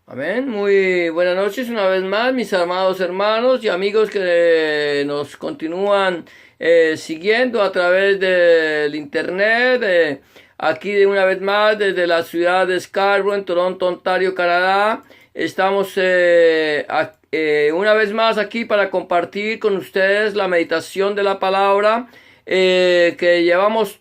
Amén. Muy buenas noches una vez más, mis amados hermanos y amigos que nos continúan siguiendo a través del internet. Aquí de una vez más desde la ciudad de Scarborough, en Toronto, Ontario, Canadá. Estamos una vez más aquí para compartir con ustedes la meditación de la palabra que llevamos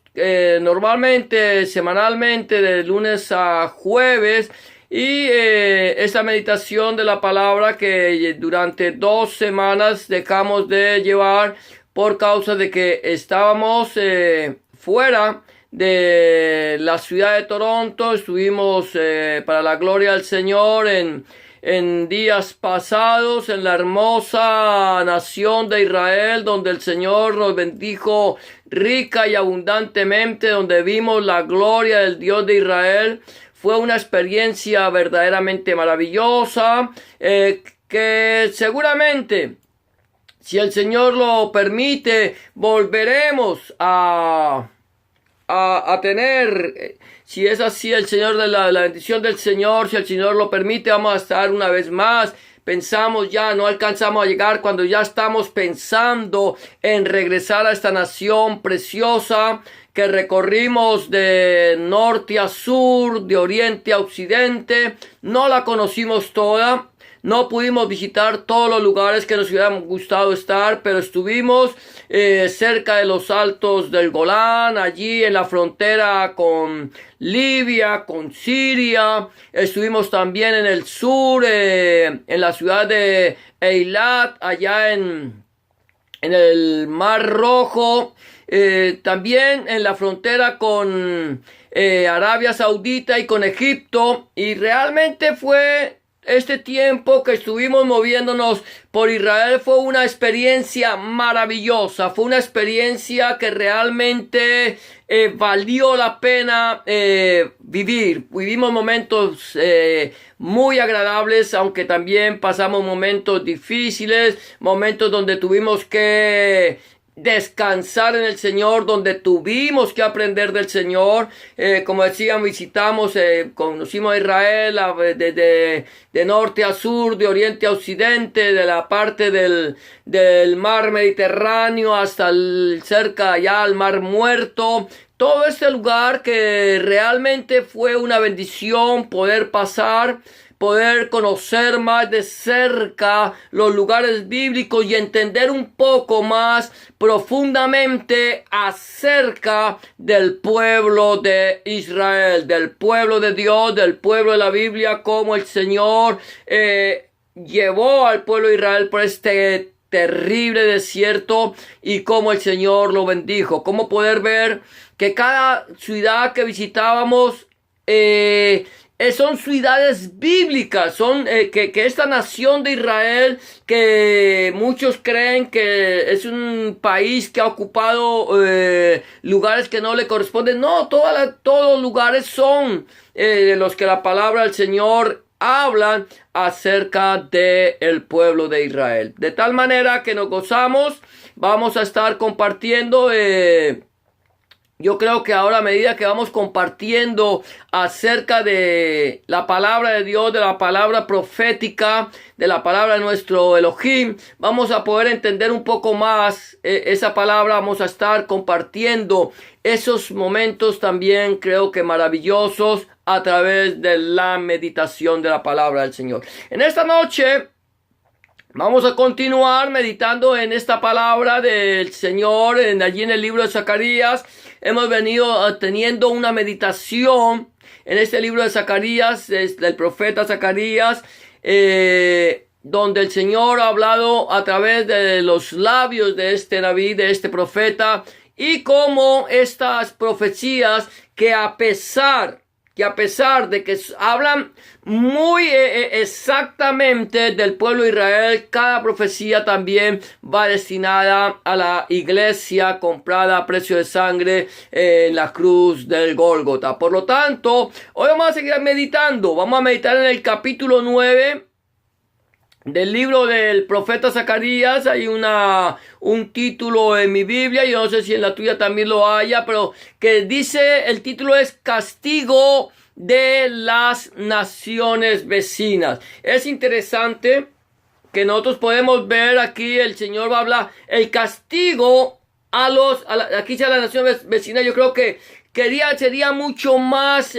normalmente, semanalmente, de lunes a jueves. Y esta meditación de la palabra que durante 2 semanas dejamos de llevar por causa de que estábamos fuera de la ciudad de Toronto. Estuvimos para la gloria del Señor en días pasados en la hermosa nación de Israel, donde el Señor nos bendijo rica y abundantemente, donde vimos la gloria del Dios de Israel. Fue una experiencia verdaderamente maravillosa, que seguramente, si el Señor lo permite, volveremos a tener. Si es así, el Señor de la bendición del Señor, si el Señor lo permite, vamos a estar una vez más. Pensamos ya, no alcanzamos a llegar cuando ya estamos pensando en regresar a esta nación preciosa que recorrimos de norte a sur, de oriente a occidente. No la conocimos toda, no pudimos visitar todos los lugares que nos hubieran gustado estar, pero estuvimos cerca de los altos del Golán, allí en la frontera con Libia, con Siria. Estuvimos también en el sur, en la ciudad de Eilat, allá en el Mar Rojo. También en la frontera con Arabia Saudita y con Egipto. Y realmente fue este tiempo que estuvimos moviéndonos por Israel, fue una experiencia maravillosa, fue una experiencia que realmente valió la pena vivir. Vivimos momentos muy agradables, aunque también pasamos momentos difíciles, momentos donde tuvimos que descansar en el Señor, donde tuvimos que aprender del Señor. Como decían, visitamos, conocimos a Israel de norte a sur, de oriente a occidente, de la parte del mar Mediterráneo hasta cerca ya al mar Muerto. Todo este lugar que realmente fue una bendición poder pasar, poder conocer más de cerca los lugares bíblicos y entender un poco más profundamente acerca del pueblo de Israel, del pueblo de Dios, del pueblo de la Biblia, como el Señor llevó al pueblo de Israel por este terrible desierto y cómo el Señor lo bendijo. Cómo poder ver que cada ciudad que visitábamos son ciudades bíblicas, son que esta nación de Israel, que muchos creen que es un país que ha ocupado lugares que no le corresponden. No, todos los lugares son de los que la palabra del Señor hablan acerca del pueblo de Israel. De tal manera que nos gozamos. Vamos a estar compartiendo. Yo creo que ahora, a medida que vamos compartiendo acerca de la palabra de Dios, de la palabra profética, de la palabra de nuestro Elohim, vamos a poder entender un poco más esa palabra. Vamos a estar compartiendo esos momentos también, creo que maravillosos, a través de la meditación de la palabra del Señor. En esta noche vamos a continuar meditando en esta palabra del Señor, allí en el libro de Zacarías. Hemos venido teniendo una meditación en este libro de Zacarías, del profeta Zacarías, donde el Señor ha hablado a través de los labios de este David, de este profeta, y cómo estas profecías que a pesar de que hablan muy exactamente del pueblo de Israel, cada profecía también va destinada a la iglesia comprada a precio de sangre en la cruz del Gólgota. Por lo tanto, hoy vamos a seguir meditando. Vamos a meditar en el capítulo 9 del libro del profeta Zacarías. Hay un título en mi Biblia, yo no sé si en la tuya también lo haya, pero que dice, el título es Castigo de las naciones vecinas. Es interesante que nosotros podemos ver aquí, el Señor va a hablar, el castigo aquí sea la nación vecina. Yo creo que sería mucho más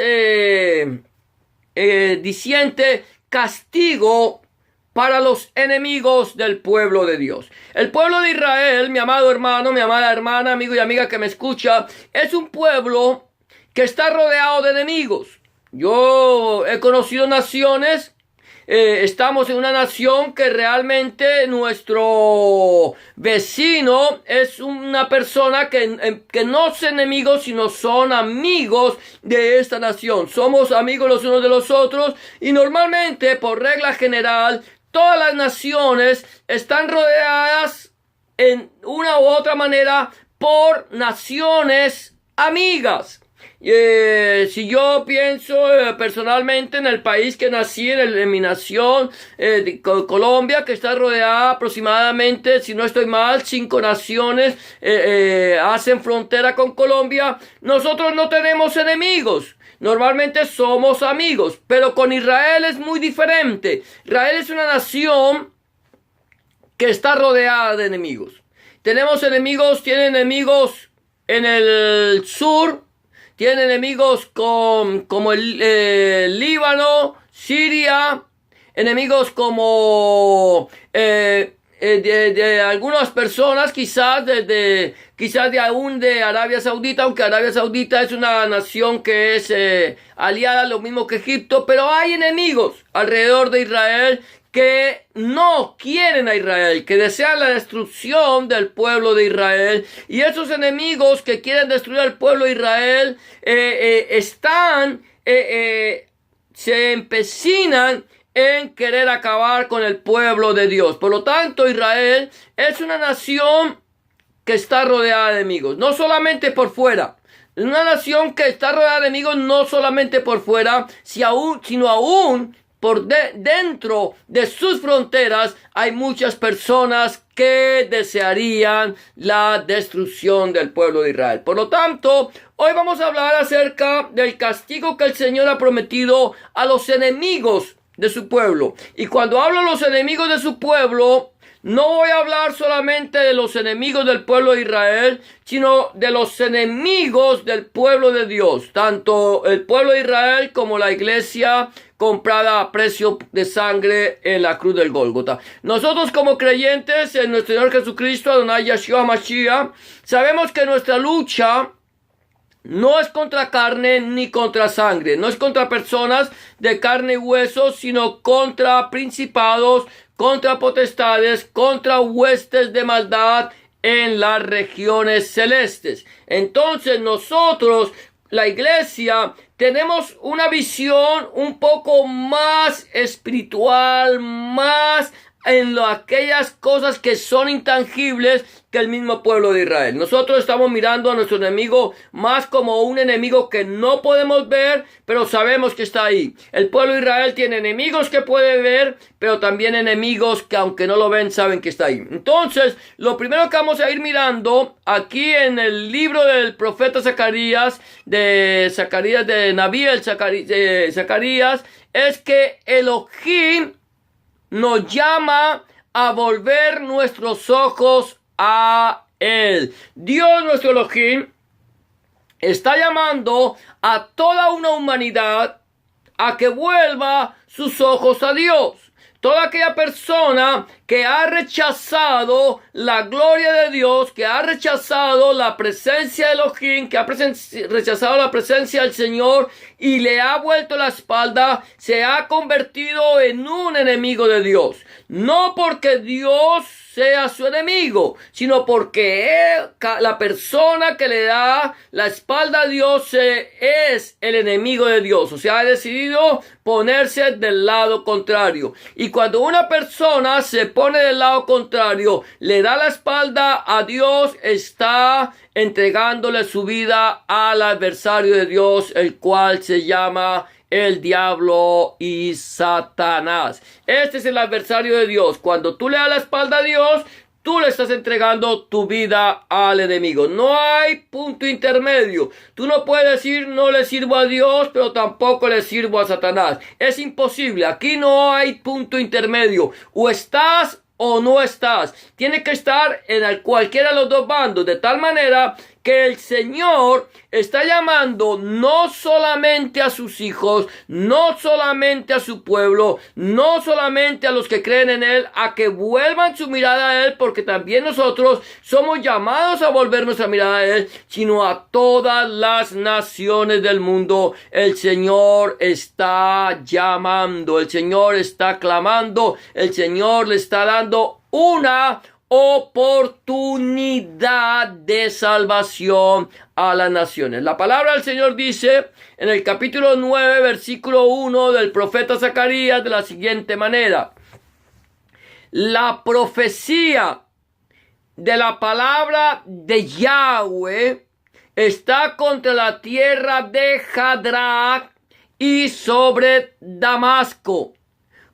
diciente castigo para los enemigos del pueblo de Dios. El pueblo de Israel, mi amado hermano, mi amada hermana, amigo y amiga que me escucha, es un pueblo que está rodeado de enemigos. Yo he conocido naciones. Estamos en una nación que realmente nuestro vecino es una persona que no es enemigo, sino son amigos de esta nación. Somos amigos los unos de los otros y normalmente, por regla general, todas las naciones están rodeadas en una u otra manera por naciones amigas. Si yo pienso personalmente en el país que nací, en mi nación, Colombia, que está rodeada aproximadamente, si no estoy mal, 5 naciones hacen frontera con Colombia. Nosotros no tenemos enemigos. Normalmente somos amigos, pero con Israel es muy diferente. Israel es una nación que está rodeada de enemigos. Tiene enemigos en el sur. Tiene enemigos como el Líbano, Siria, enemigos como de algunas personas, quizás de Arabia Saudita, aunque Arabia Saudita es una nación que es aliada, lo mismo que Egipto, pero hay enemigos alrededor de Israel que no quieren a Israel, que desean la destrucción del pueblo de Israel. Y esos enemigos que quieren destruir al pueblo de Israel se empecinan en querer acabar con el pueblo de Dios. Por lo tanto, Israel es una nación que está rodeada de enemigos, no solamente por fuera. Es una nación que está rodeada de enemigos no solamente por fuera, sino aún por dentro de sus fronteras hay muchas personas que desearían la destrucción del pueblo de Israel. Por lo tanto, hoy vamos a hablar acerca del castigo que el Señor ha prometido a los enemigos de su pueblo. Y cuando hablo de los enemigos de su pueblo, no voy a hablar solamente de los enemigos del pueblo de Israel, sino de los enemigos del pueblo de Dios. Tanto el pueblo de Israel como la iglesia comprada a precio de sangre en la cruz del Gólgota. Nosotros como creyentes en nuestro Señor Jesucristo, Adonai Yeshua Mashiach, sabemos que nuestra lucha no es contra carne ni contra sangre, no es contra personas de carne y hueso, sino contra principados, contra potestades, contra huestes de maldad en las regiones celestes. Entonces nosotros, la iglesia, tenemos una visión un poco más espiritual, más en aquellas cosas que son intangibles que el mismo pueblo de Israel. Nosotros estamos mirando a nuestro enemigo más como un enemigo que no podemos ver, pero sabemos que está ahí. El pueblo de Israel tiene enemigos que puede ver, pero también enemigos que aunque no lo ven, saben que está ahí. Entonces, lo primero que vamos a ir mirando aquí en el libro del profeta Zacarías, de Naví, Zacarías, es que Elohim nos llama a volver nuestros ojos a Él. Dios, nuestro Elohim, está llamando a toda una humanidad a que vuelva sus ojos a Dios. Toda aquella persona que ha rechazado la gloria de Dios, que ha rechazado la presencia de Elohim, que ha rechazado la presencia del Señor y le ha vuelto la espalda, se ha convertido en un enemigo de Dios. No porque Dios sea su enemigo, sino porque la persona que le da la espalda a Dios es el enemigo de Dios. O sea, ha decidido ponerse del lado contrario. Y cuando una persona se pone del lado contrario, le da la espalda a Dios, está entregándole su vida al adversario de Dios, el cual se llama el diablo y Satanás. Este es el adversario de Dios. Cuando tú le das la espalda a Dios, tú le estás entregando tu vida al enemigo. No hay punto intermedio. Tú no puedes decir no le sirvo a Dios, pero tampoco le sirvo a Satanás. Es imposible. Aquí no hay punto intermedio. O estás o no estás. Tiene que estar en cualquiera de los dos bandos, de tal manera que el Señor está llamando no solamente a sus hijos, no solamente a su pueblo, no solamente a los que creen en Él, a que vuelvan su mirada a Él, porque también nosotros somos llamados a volver nuestra mirada a Él, sino a todas las naciones del mundo. El Señor está llamando, el Señor está clamando, el Señor le está dando una oportunidad de salvación a las naciones. La palabra del Señor dice en el capítulo 9, versículo 1 del profeta Zacarías de la siguiente manera: la profecía de la palabra de Yahweh está contra la tierra de Hadrach y sobre Damasco,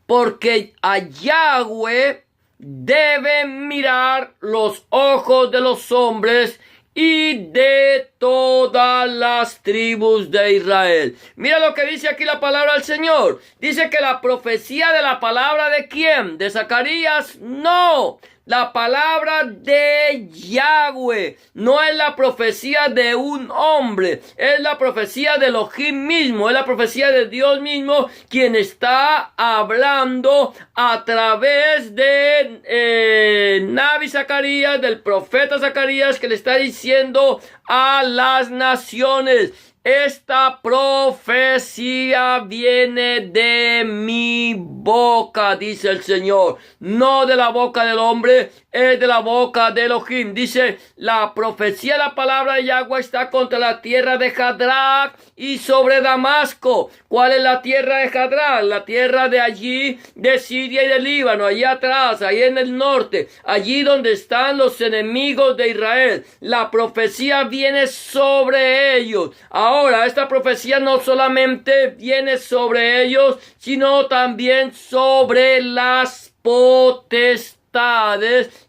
porque a Yahweh deben mirar los ojos de los hombres y de todas las tribus de Israel. Mira lo que dice aquí la palabra del Señor. Dice que la profecía de la palabra ¿de quién? ¿De Zacarías? No. La palabra de Yahweh no es la profecía de un hombre, es la profecía de Elohim mismo, es la profecía de Dios mismo, quien está hablando a través de Nabi Zacarías, del profeta Zacarías, que le está diciendo a las naciones: esta profecía viene de mi boca, dice el Señor, no de la boca del hombre, es de la boca de Elohim. Dice, la profecía, la palabra de Yahweh está contra la tierra de Hadrach y sobre Damasco. ¿Cuál es la tierra de Hadrach? La tierra de allí, de Siria y de Líbano, allí atrás, ahí en el norte, allí donde están los enemigos de Israel. La profecía viene sobre ellos. Ahora, esta profecía no solamente viene sobre ellos, sino también sobre las potestades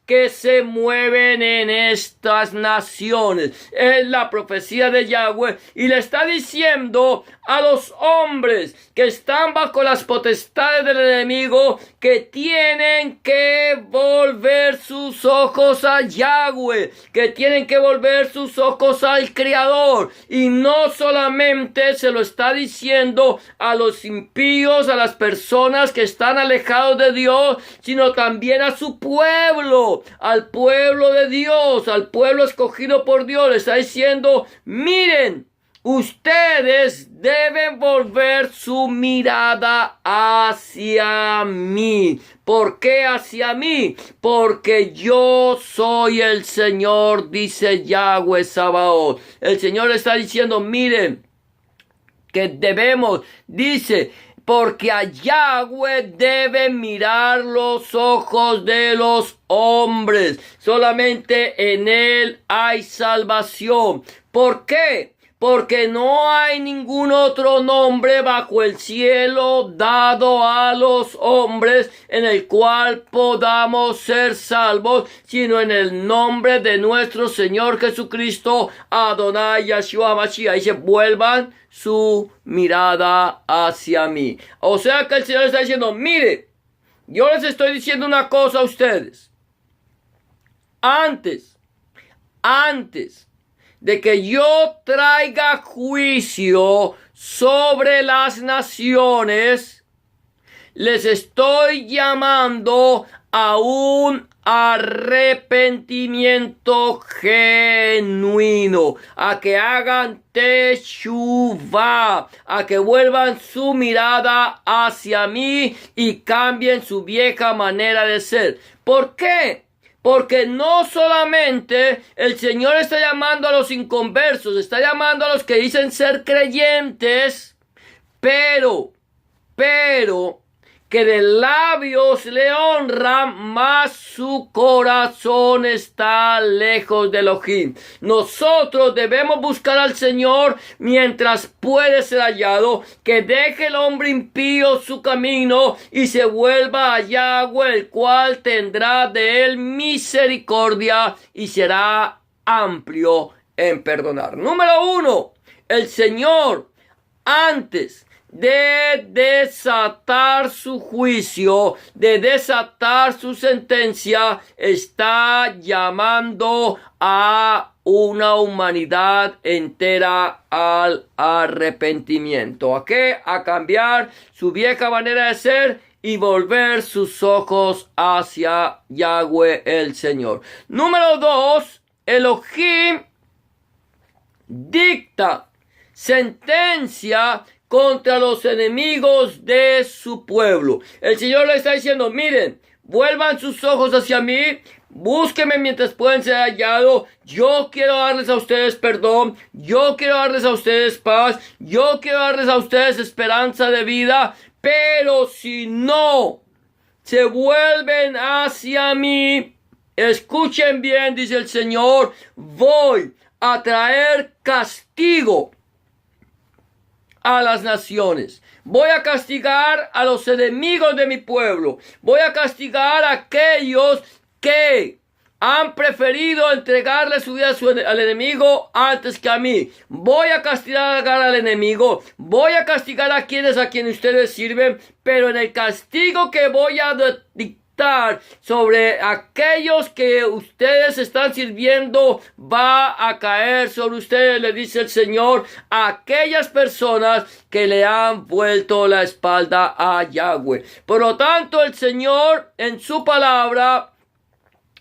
que se mueven en estas naciones. Es la profecía de Yahweh y le está diciendo a los hombres que están bajo las potestades del enemigo que tienen que volver sus ojos a Yahweh, que tienen que volver sus ojos al Creador. Y no solamente se lo está diciendo a los impíos, a las personas que están alejados de Dios, sino también a su pueblo, al pueblo de Dios, al pueblo escogido por Dios. Le está diciendo: miren, ustedes deben volver su mirada hacia mí. ¿Por qué hacia mí? Porque yo soy el Señor, dice Yahweh Sabaoth. El Señor le está diciendo: miren, que debemos, dice, porque a Yahweh deben mirar los ojos de los hombres. Solamente en Él hay salvación. ¿Por qué? Porque no hay ningún otro nombre bajo el cielo dado a los hombres en el cual podamos ser salvos, sino en el nombre de nuestro Señor Jesucristo, Adonai Yahshua Mashiach. Y se vuelvan su mirada hacia mí. O sea que el Señor está diciendo: mire, yo les estoy diciendo una cosa a ustedes. Antes de que yo traiga juicio sobre las naciones, les estoy llamando a un arrepentimiento genuino, a que hagan teshuvah, a que vuelvan su mirada hacia mí y cambien su vieja manera de ser. ¿Por qué? Porque no solamente el Señor está llamando a los inconversos, está llamando a los que dicen ser creyentes, pero que de labios le honran, mas su corazón está lejos de Elohim. Nosotros debemos buscar al Señor mientras puede ser hallado, que deje el hombre impío su camino y se vuelva a Yahweh, el cual tendrá de él misericordia y será amplio en perdonar. Número 1, el Señor, antes de desatar su juicio, de desatar su sentencia, está llamando a una humanidad entera al arrepentimiento. ¿A qué? A cambiar su vieja manera de ser y volver sus ojos hacia Yahweh el Señor. Número 2, Elohim dicta sentencia contra los enemigos de su pueblo. El Señor le está diciendo, miren, vuelvan sus ojos hacia mí, búsquenme mientras pueden ser hallados. Yo quiero darles a ustedes perdón, yo quiero darles a ustedes paz, yo quiero darles a ustedes esperanza de vida, pero si no se vuelven hacia mí, escuchen bien, dice el Señor, voy a traer castigo a las naciones. Voy a castigar a los enemigos de mi pueblo. Voy a castigar a aquellos que han preferido entregarle su vida al enemigo antes que a mí. Voy a castigar al enemigo. Voy a castigar a quienes ustedes sirven. Pero en el castigo que voy a dictar sobre aquellos que ustedes están sirviendo, va a caer sobre ustedes, le dice el Señor, a aquellas personas que le han vuelto la espalda a Yahweh. Por lo tanto, el Señor en su palabra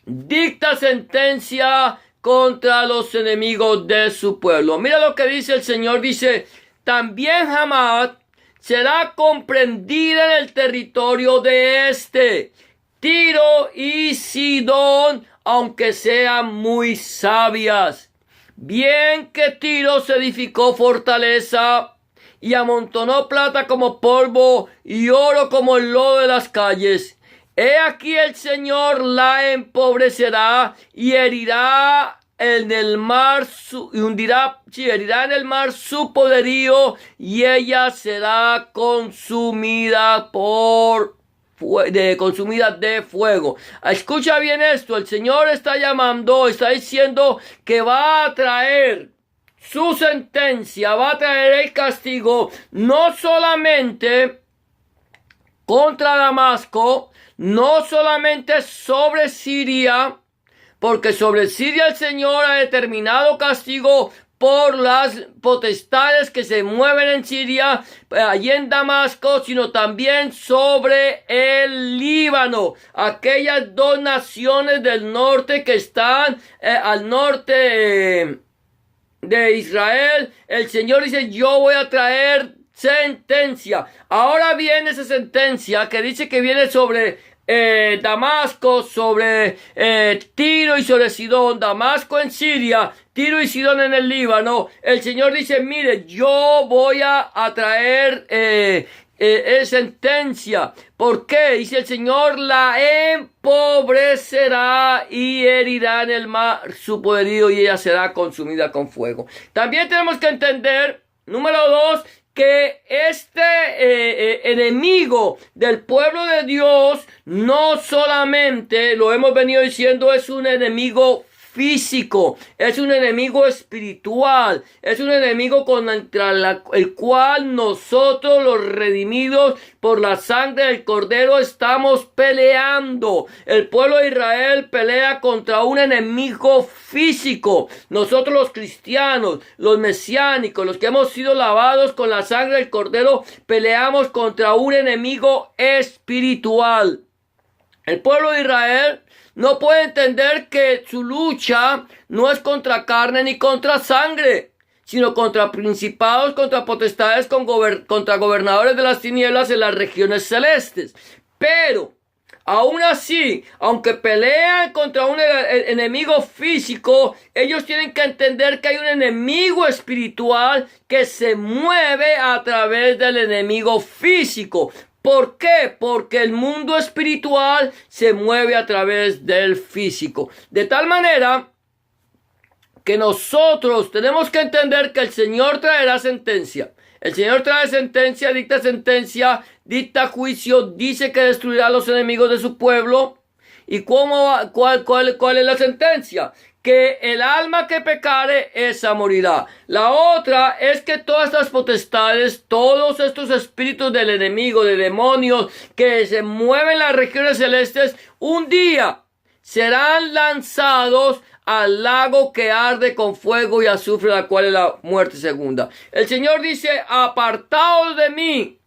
dicta sentencia contra los enemigos de su pueblo. Mira lo que dice el Señor, dice, también Hamad será comprendida en el territorio de este, Tiro y Sidón, aunque sean muy sabias. Bien que Tiro se edificó fortaleza y amontonó plata como polvo y oro como el lodo de las calles. He aquí el Señor la empobrecerá y herirá en el mar herirá en el mar su poderío, y ella será consumida consumida de fuego. Escucha bien esto, el Señor está diciendo que va a traer su sentencia, va a traer el castigo, no solamente contra Damasco, no solamente sobre Siria, porque sobre Siria el Señor ha determinado castigo por las potestades que se mueven en Siria, allí en Damasco, sino también sobre el Líbano, aquellas dos naciones del norte que están al norte de Israel. El Señor dice, yo voy a traer sentencia. Ahora viene esa sentencia que dice que viene sobre Damasco, sobre Tiro y sobre Sidón. Damasco en Siria, Tiro y Sidón en el Líbano. El Señor dice, mire, yo voy a traer sentencia. ¿Por qué? Dice el Señor, la empobrecerá y herirá en el mar su poderío, y ella será consumida con fuego. También tenemos que entender, número 2, que este enemigo del pueblo de Dios no solamente, lo hemos venido diciendo, es un enemigo físico, es un enemigo espiritual, es un enemigo contra el cual nosotros, los redimidos por la sangre del Cordero, estamos peleando. El pueblo de Israel pelea contra un enemigo físico. Nosotros, los cristianos, los mesiánicos, los que hemos sido lavados con la sangre del Cordero, peleamos contra un enemigo espiritual. El pueblo de Israel no puede entender que su lucha no es contra carne ni contra sangre, sino contra principados, contra potestades, contra gobernadores de las tinieblas en las regiones celestes. Pero aún así, aunque pelean contra un enemigo físico, ellos tienen que entender que hay un enemigo espiritual que se mueve a través del enemigo físico. ¿Por qué? Porque el mundo espiritual se mueve a través del físico. De tal manera que nosotros tenemos que entender que el Señor traerá sentencia. El Señor trae sentencia, dicta juicio, dice que destruirá a los enemigos de su pueblo. ¿Y cuál es la sentencia? Que el alma que pecare, esa morirá. La otra es que todas estas potestades, todos estos espíritus del enemigo, de demonios que se mueven en las regiones celestes, un día serán lanzados al lago que arde con fuego y azufre, la cual es la muerte segunda. El Señor dice: apartaos de mí,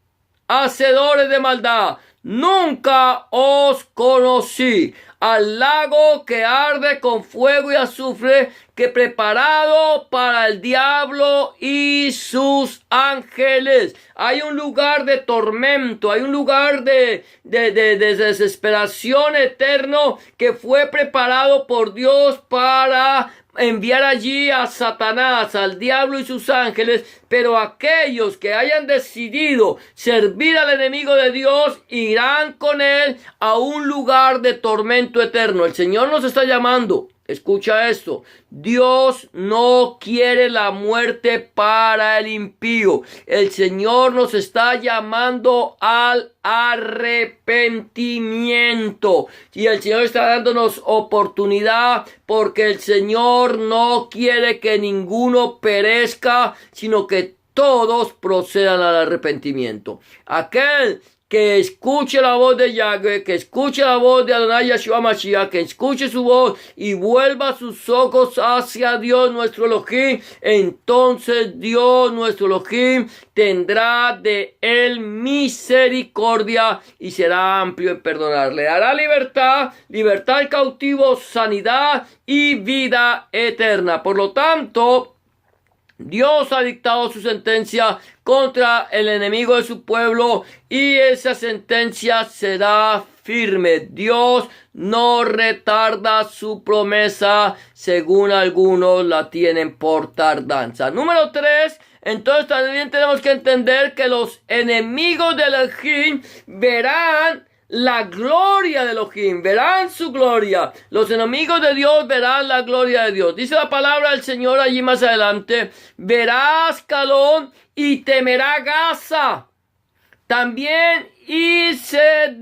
hacedores de maldad, nunca os conocí. Al lago que arde con fuego y azufre, que preparado para el diablo y sus ángeles. Hay un lugar de tormento, hay un lugar de desesperación eterno que fue preparado por Dios para enviar allí a Satanás, al diablo y sus ángeles. Pero aquellos que hayan decidido servir al enemigo de Dios irán con él a un lugar de tormento eterno. El Señor nos está llamando. Escucha esto: Dios no quiere la muerte para el impío. El Señor nos está llamando al arrepentimiento. Y el Señor está dándonos oportunidad, porque el Señor no quiere que ninguno perezca, sino que todos procedan al arrepentimiento. Aquel que escuche la voz de Yahweh, que escuche la voz de Adonai Yeshua Mashiach, que escuche su voz y vuelva sus ojos hacia Dios nuestro Elohim, entonces Dios nuestro Elohim tendrá de él misericordia y será amplio en perdonar. Le dará libertad al cautivo, sanidad y vida eterna. Por lo tanto, Dios ha dictado su sentencia contra el enemigo de su pueblo, y esa sentencia será firme. Dios no retarda su promesa, según algunos la tienen por tardanza. Número 3. Entonces también tenemos que entender que los enemigos del Elohim verán la gloria de Elohim, verán su gloria. Los enemigos de Dios verán la gloria de Dios. Dice la palabra del Señor allí más adelante: verá Ascalón y temerá Gaza también, y se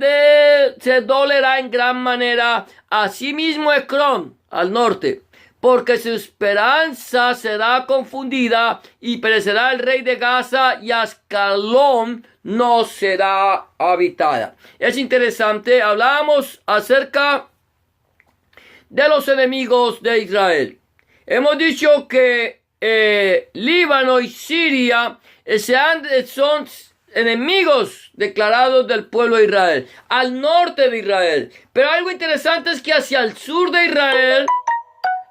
dolerá en gran manera. Asimismo Ecrón al norte, porque su esperanza será confundida, y perecerá el rey de Gaza, y Ascalón no será habitada. Es interesante, hablábamos acerca de los enemigos de Israel. Hemos dicho que Líbano y Siria son enemigos declarados del pueblo de Israel, al norte de Israel. Pero algo interesante es que hacia el sur de Israel,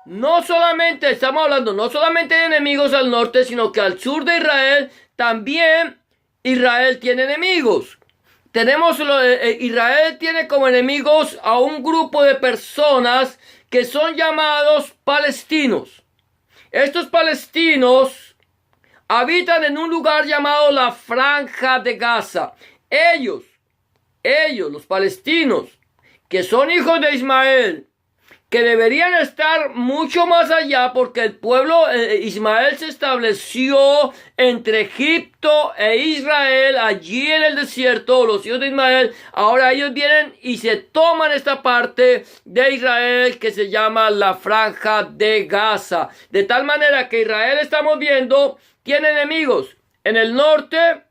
no solamente de enemigos al norte, sino que al sur de Israel también Israel tiene enemigos. Israel tiene como enemigos a un grupo de personas que son llamados palestinos. Estos palestinos habitan en un lugar llamado la Franja de Gaza. Ellos, los palestinos, que son hijos de Ismael, que deberían estar mucho más allá, porque el pueblo Ismael se estableció entre Egipto e Israel, allí en el desierto. Los hijos de Ismael, ahora ellos vienen y se toman esta parte de Israel que se llama la Franja de Gaza. De tal manera que Israel, estamos viendo, tiene enemigos en el norte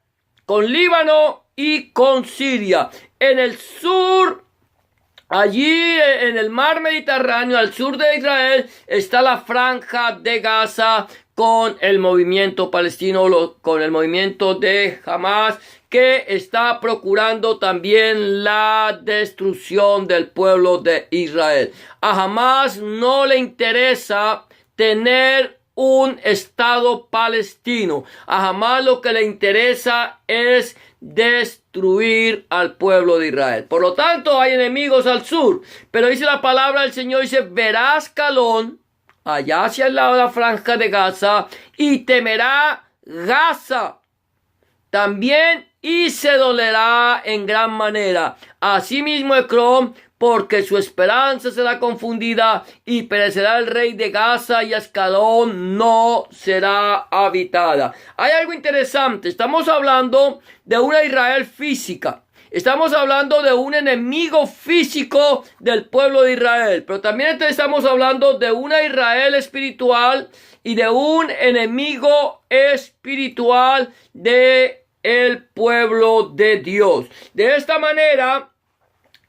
con Líbano y con Siria. En el sur, allí en el mar Mediterráneo, al sur de Israel, está la Franja de Gaza con el movimiento palestino, con el movimiento de Hamas, que está procurando también la destrucción del pueblo de Israel. A Hamas no le interesa tener un estado palestino. A Hamas lo que le interesa es destruir al pueblo de Israel. Por lo tanto, hay enemigos al sur. Pero dice la palabra del Señor, dice: verá Ascalón, allá hacia el lado de la Franja de Gaza, y temerá Gaza también, y se dolerá en gran manera. Asimismo Ecrón, porque su esperanza será confundida y perecerá el rey de Gaza y Ascalón no será habitada. Hay algo interesante, estamos hablando de una Israel física. Estamos hablando de un enemigo físico del pueblo de Israel, pero también estamos hablando de una Israel espiritual y de un enemigo espiritual de el pueblo de Dios. De esta manera,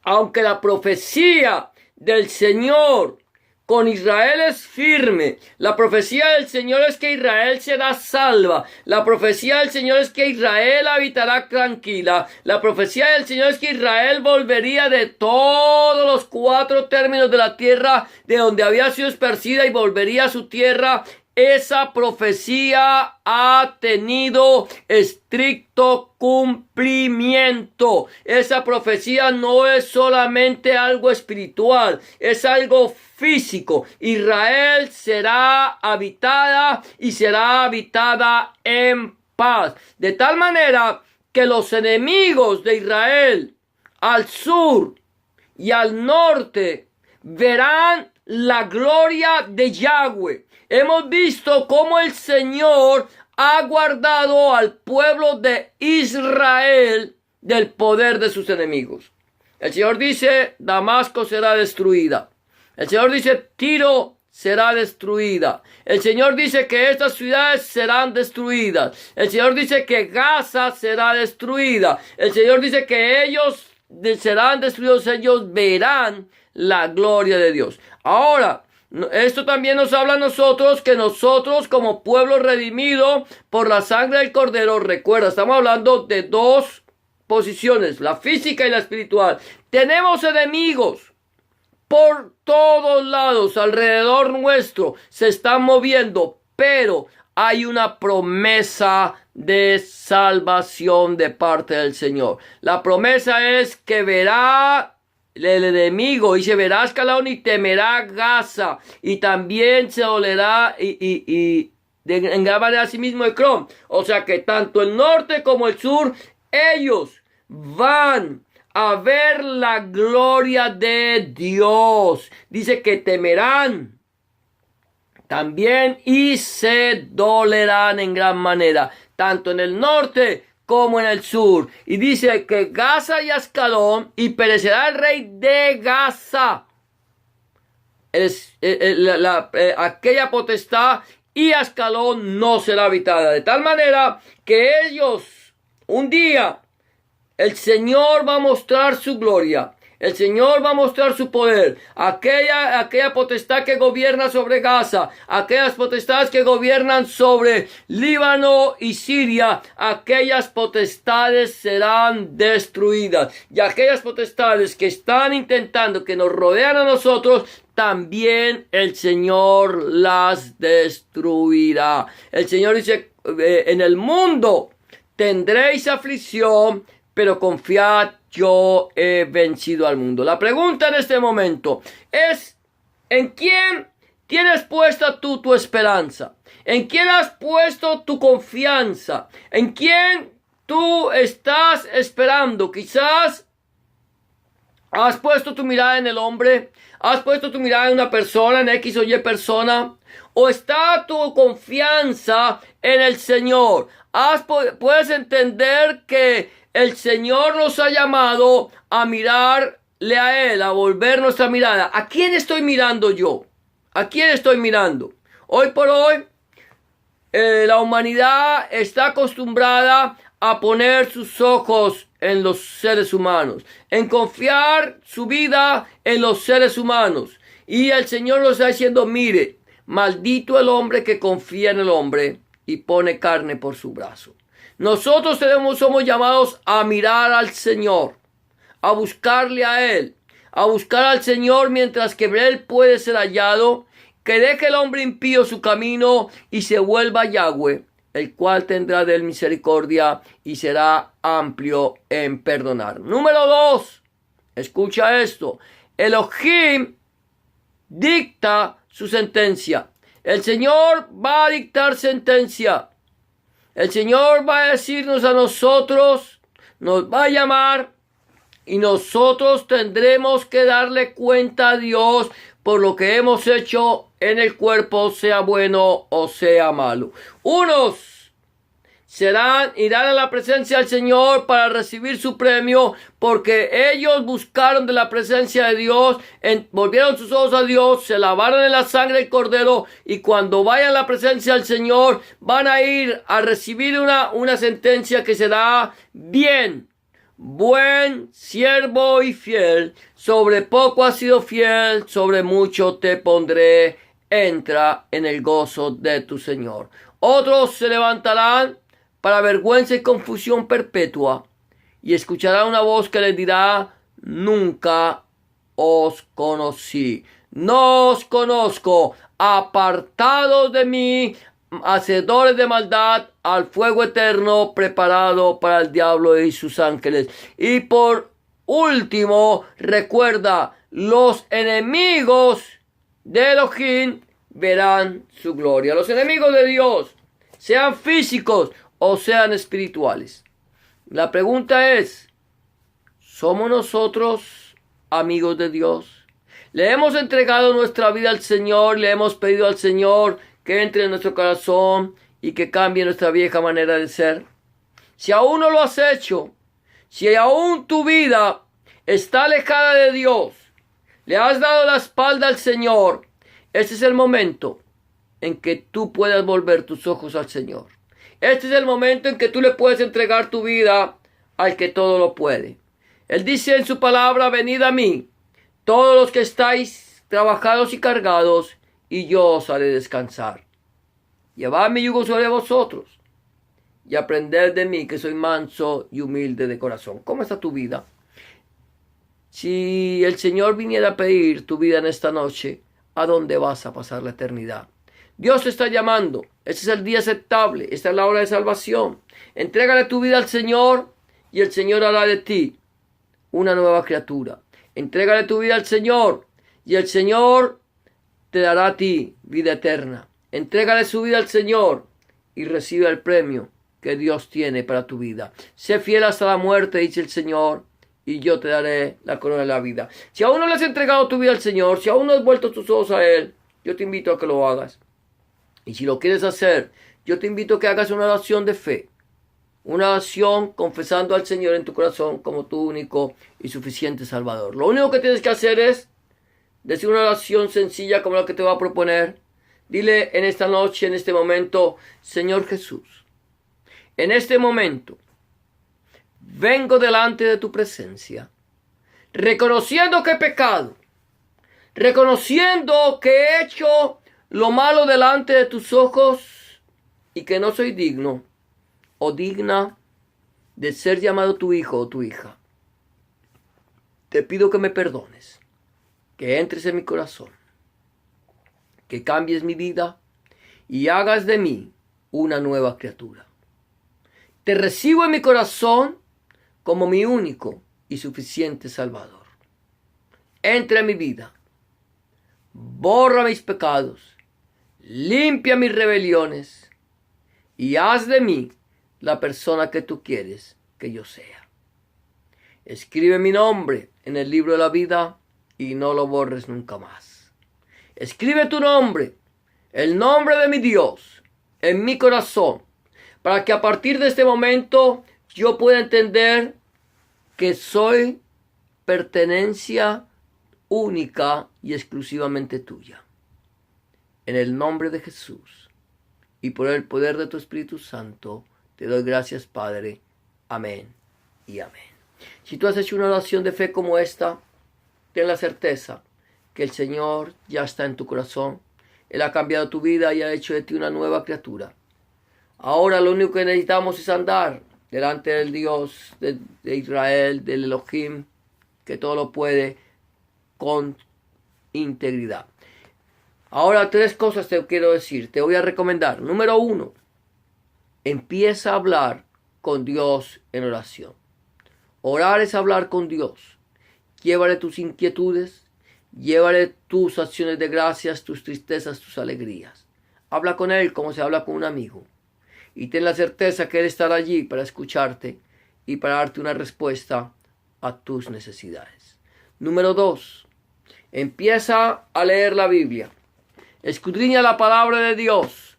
aunque la profecía del Señor con Israel es firme, la profecía del Señor es que Israel será salva, la profecía del Señor es que Israel habitará tranquila, la profecía del Señor es que Israel volvería de todos los 4 términos de la tierra de donde había sido esparcida y volvería a su tierra. Esa profecía ha tenido estricto cumplimiento. Esa profecía no es solamente algo espiritual, es algo físico. Israel será habitada y será habitada en paz. De tal manera que los enemigos de Israel al sur y al norte verán la gloria de Yahweh. Hemos visto cómo el Señor ha guardado al pueblo de Israel del poder de sus enemigos. El Señor dice, Damasco será destruida. El Señor dice, Tiro será destruida. El Señor dice que estas ciudades serán destruidas. El Señor dice que Gaza será destruida. El Señor dice que ellos serán destruidos, ellos verán la gloria de Dios. Ahora, esto también nos habla a nosotros, que nosotros como pueblo redimido por la sangre del Cordero, recuerda, estamos hablando de 2 posiciones, la física y la espiritual. Tenemos enemigos por todos lados, alrededor nuestro, se están moviendo, pero hay una promesa de salvación de parte del Señor. La promesa es que verá el enemigo, y se verá Ascalón y temerá Gaza, y también se dolerá en gran manera a sí mismo Ecrón. O sea que tanto el norte como el sur, ellos van a ver la gloria de Dios. Dice que temerán también y se dolerán en gran manera, tanto en el norte como en el sur. Y dice que Gaza y Ascalón, y perecerá el rey de Gaza, aquella potestad, y Ascalón no será habitada. De tal manera que ellos, un día, el Señor va a mostrar su gloria. El Señor va a mostrar su poder. Aquella potestad que gobierna sobre Gaza, aquellas potestades que gobiernan sobre Líbano y Siria, aquellas potestades serán destruidas. Y aquellas potestades que están intentando, que nos rodean a nosotros, también el Señor las destruirá. El Señor dice, en el mundo tendréis aflicción, pero confiad, yo he vencido al mundo. La pregunta en este momento es, ¿en quién tienes puesta tú tu esperanza? ¿En quién has puesto tu confianza? ¿En quién tú estás esperando? Quizás has puesto tu mirada en el hombre, has puesto tu mirada en una persona, en X o Y persona, o está tu confianza en el Señor. Puedes entender que el Señor nos ha llamado a mirarle a Él, a volver nuestra mirada. ¿A quién estoy mirando yo? ¿A quién estoy mirando? Hoy por hoy, la humanidad está acostumbrada a poner sus ojos en los seres humanos, en confiar su vida en los seres humanos. Y el Señor nos está diciendo, mire, maldito el hombre que confía en el hombre y pone carne por su brazo. Nosotros somos llamados a mirar al Señor, a buscarle a Él, a buscar al Señor mientras que Él puede ser hallado, que deje el hombre impío su camino y se vuelva a Yahweh, el cual tendrá de él misericordia y será amplio en perdonar. Número 2, escucha esto, Elohim dicta su sentencia. El Señor va a dictar sentencia. El Señor va a decirnos a nosotros nos va a llamar y nosotros tendremos que darle cuenta a Dios por lo que hemos hecho en el cuerpo, sea bueno o sea malo. Unos irán a la presencia del Señor para recibir su premio, porque ellos buscaron de la presencia de Dios, volvieron sus ojos a Dios, se lavaron en la sangre del Cordero, y cuando vayan a la presencia del Señor, van a ir a recibir una sentencia que será: bien, buen siervo y fiel, sobre poco has sido fiel, sobre mucho te pondré, entra en el gozo de tu Señor. Otros se levantarán para vergüenza y confusión perpetua, y escucharán una voz que les dirá: nunca os conocí, no os conozco, apartados de mí, hacedores de maldad, al fuego eterno preparado para el diablo y sus ángeles. Y por último, recuerda, los enemigos de Elohim verán su gloria. Los enemigos de Dios, sean físicos o sean espirituales. La pregunta es: ¿somos nosotros amigos de Dios? ¿Le hemos entregado nuestra vida al Señor? ¿Le hemos pedido al Señor que entre en nuestro corazón y que cambie nuestra vieja manera de ser? Si aún no lo has hecho, si aún tu vida está alejada de Dios, le has dado la espalda al Señor, este es el momento en que tú puedas volver tus ojos al Señor. Este es el momento en que tú le puedes entregar tu vida al que todo lo puede. Él dice en su palabra: venid a mí, todos los que estáis trabajados y cargados, y yo os haré descansar. Llevad mi yugo sobre vosotros, y aprended de mí, que soy manso y humilde de corazón. ¿Cómo está tu vida? Si el Señor viniera a pedir tu vida en esta noche, ¿a dónde vas a pasar la eternidad? Dios te está llamando. Este es el día aceptable. Esta es la hora de salvación. Entrégale tu vida al Señor y el Señor hará de ti una nueva criatura. Entrégale tu vida al Señor y el Señor te dará a ti vida eterna. Entrégale su vida al Señor y recibe el premio que Dios tiene para tu vida. Sé fiel hasta la muerte, dice el Señor, y yo te daré la corona de la vida. Si aún no le has entregado tu vida al Señor, si aún no has vuelto tus ojos a Él, yo te invito a que lo hagas. Y si lo quieres hacer, yo te invito a que hagas una oración de fe. Una oración confesando al Señor en tu corazón como tu único y suficiente Salvador. Lo único que tienes que hacer es decir una oración sencilla como la que te voy a proponer. Dile en esta noche, en este momento: Señor Jesús, en este momento vengo delante de tu presencia, reconociendo que he pecado, reconociendo que he hecho lo malo delante de tus ojos y que no soy digno o digna de ser llamado tu hijo o tu hija. Te pido que me perdones, que entres en mi corazón, que cambies mi vida y hagas de mí una nueva criatura. Te recibo en mi corazón como mi único y suficiente Salvador. Entra en mi vida, borra mis pecados, limpia mis rebeliones y haz de mí la persona que tú quieres que yo sea. Escribe mi nombre en el libro de la vida y no lo borres nunca más. Escribe tu nombre, el nombre de mi Dios, en mi corazón, para que a partir de este momento yo pueda entender que soy pertenencia única y exclusivamente tuya. En el nombre de Jesús y por el poder de tu Espíritu Santo, te doy gracias, Padre. Amén y amén. Si tú has hecho una oración de fe como esta, ten la certeza que el Señor ya está en tu corazón. Él ha cambiado tu vida y ha hecho de ti una nueva criatura. Ahora lo único que necesitamos es andar delante del Dios de Israel, del Elohim, que todo lo puede, con integridad. Ahora 3 cosas te quiero decir, te voy a recomendar. Número 1, empieza a hablar con Dios en oración. Orar es hablar con Dios. Llévale tus inquietudes, llévale tus acciones de gracias, tus tristezas, tus alegrías. Habla con Él como se habla con un amigo. Y ten la certeza que Él estará allí para escucharte y para darte una respuesta a tus necesidades. Número 2. Empieza a leer la Biblia. Escudriña la palabra de Dios.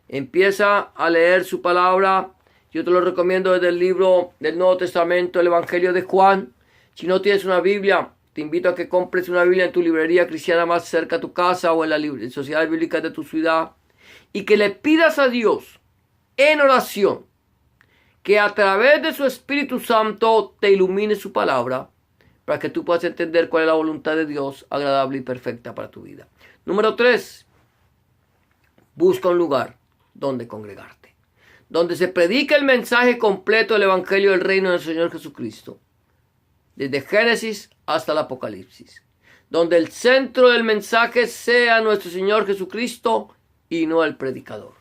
Empieza a leer su palabra. Yo te lo recomiendo desde el libro del Nuevo Testamento, el Evangelio de Juan. Si no tienes una Biblia, te invito a que compres una Biblia en tu librería cristiana más cerca a tu casa o en las sociedades bíblicas de tu ciudad. Y que le pidas a Dios en oración que a través de su Espíritu Santo te ilumine su palabra para que tú puedas entender cuál es la voluntad de Dios agradable y perfecta para tu vida. Número 3. Busca un lugar donde congregarte, donde se predique el mensaje completo del Evangelio del Reino del Señor Jesucristo, desde Génesis hasta el Apocalipsis, donde el centro del mensaje sea nuestro Señor Jesucristo y no el predicador,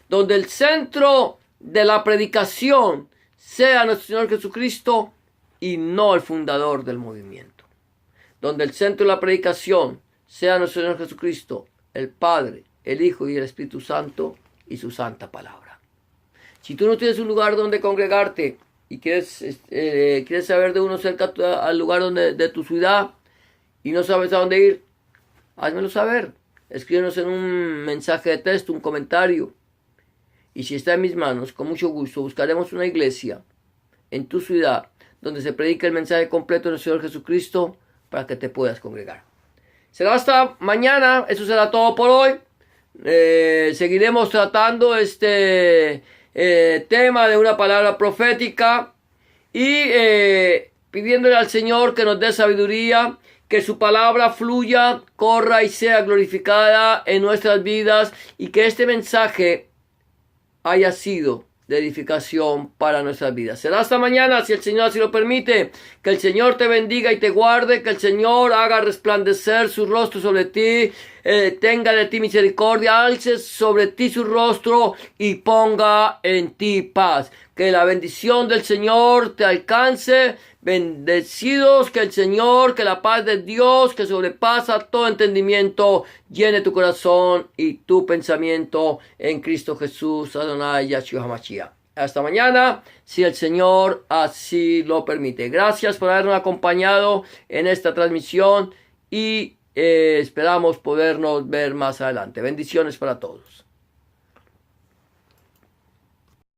donde el centro de la predicación sea nuestro Señor Jesucristo y no el fundador del movimiento, donde el centro de la predicación sea nuestro Señor Jesucristo, el Padre, el Hijo y el Espíritu Santo y su santa palabra. Si tú no tienes un lugar donde congregarte y quieres saber de uno cerca al lugar de tu ciudad y no sabes a dónde ir, házmelo saber. Escríbenos en un mensaje de texto, un comentario. Y si está en mis manos, con mucho gusto buscaremos una iglesia en tu ciudad donde se predique el mensaje completo del Señor Jesucristo para que te puedas congregar. Será hasta mañana. Eso será todo por hoy. Seguiremos tratando este tema de una palabra profética y pidiéndole al Señor que nos dé sabiduría, que su palabra fluya, corra y sea glorificada en nuestras vidas y que este mensaje haya sido de edificación para nuestras vidas. Será hasta mañana, si el Señor así lo permite. Que el Señor te bendiga y te guarde, que el Señor haga resplandecer su rostro sobre ti, tenga de ti misericordia, alce sobre ti su rostro y ponga en ti paz. Que la bendición del Señor te alcance. Bendecidos, que el Señor, que la paz de Dios, que sobrepasa todo entendimiento, llene tu corazón y tu pensamiento en Cristo Jesús, Adonai Yahshua HaMashiach. Hasta mañana, si el Señor así lo permite. Gracias por habernos acompañado en esta transmisión y esperamos podernos ver más adelante. Bendiciones para todos.